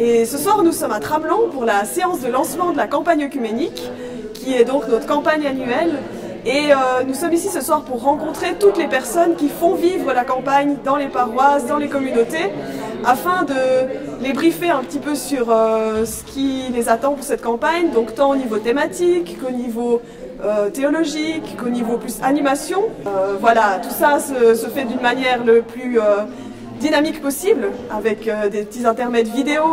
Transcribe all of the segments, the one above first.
Et ce soir, nous sommes à Tramelan pour la séance de lancement de la campagne œcuménique, qui est donc notre campagne annuelle. Et nous sommes ici ce soir pour rencontrer toutes les personnes qui font vivre la campagne dans les paroisses, dans les communautés, afin de les briefer un petit peu sur ce qui les attend pour cette campagne, donc tant au niveau thématique qu'au niveau théologique, qu'au niveau plus animation. Voilà, tout ça se fait d'une manière le plus dynamique possible, avec des petits intermèdes vidéo.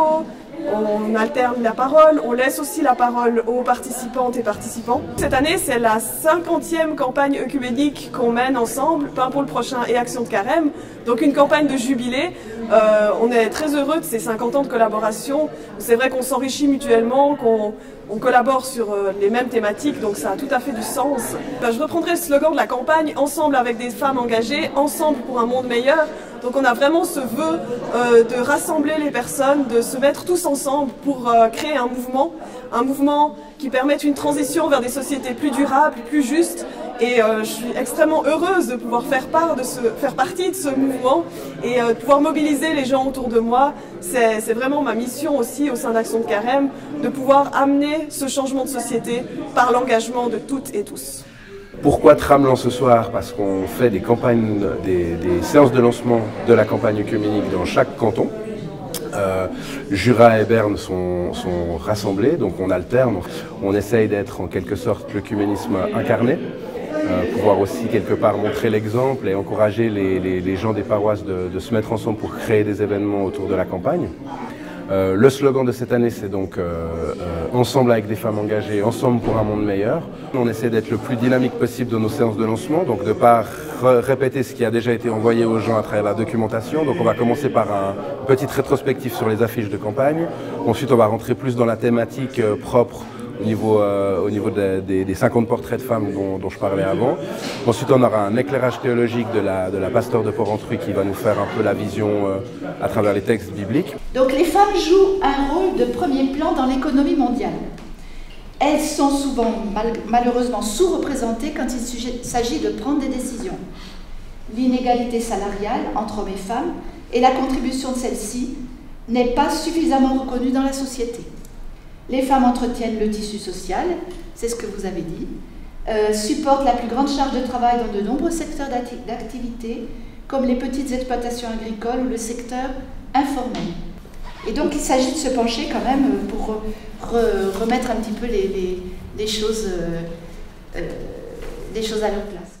On alterne la parole, on laisse aussi la parole aux participantes et participants. Cette année, c'est la 50e campagne œcuménique qu'on mène ensemble, Pain pour le prochain et Action de Carême, donc une campagne de jubilé. On est très heureux de ces 50 ans de collaboration. C'est vrai qu'on s'enrichit mutuellement, qu'on collabore sur les mêmes thématiques, donc ça a tout à fait du sens. Je reprendrai le slogan de la campagne, ensemble avec des femmes engagées, ensemble pour un monde meilleur. Donc on a vraiment ce vœu de rassembler les personnes, de se mettre tous ensemble pour créer un mouvement qui permette une transition vers des sociétés plus durables, plus justes. Et je suis extrêmement heureuse de pouvoir faire partie de ce mouvement et de pouvoir mobiliser les gens autour de moi. C'est vraiment ma mission aussi au sein d'Action de Carême, de pouvoir amener ce changement de société par l'engagement de toutes et tous. Pourquoi Tramelan ce soir? Parce qu'on fait des campagnes, des séances de lancement de la campagne œcuménique dans chaque canton. Jura et Berne sont rassemblés, donc on alterne. On essaye d'être en quelque sorte l'œcuménisme incarné, pouvoir aussi quelque part montrer l'exemple et encourager les gens des paroisses de se mettre ensemble pour créer des événements autour de la campagne. Le slogan de cette année, c'est donc ensemble avec des femmes engagées, ensemble pour un monde meilleur. On essaie d'être le plus dynamique possible dans nos séances de lancement, donc de ne pas répéter ce qui a déjà été envoyé aux gens à travers la documentation. Donc on va commencer par un petit rétrospectif sur les affiches de campagne. Ensuite, on va rentrer plus dans la thématique propre au niveau des 50 portraits de femmes dont je parlais avant. Ensuite, on aura un éclairage théologique de la pasteur de Port-Rentruy qui va nous faire un peu la vision à travers les textes bibliques. Donc les femmes jouent un rôle de premier plan dans l'économie mondiale. Elles sont souvent malheureusement sous-représentées quand il s'agit de prendre des décisions. L'inégalité salariale entre hommes et femmes et la contribution de celle-ci n'est pas suffisamment reconnue dans la société. Les femmes entretiennent le tissu social, c'est ce que vous avez dit, supportent la plus grande charge de travail dans de nombreux secteurs d'activité, comme les petites exploitations agricoles ou le secteur informel. Et donc il s'agit de se pencher quand même pour remettre un petit peu les choses à leur place.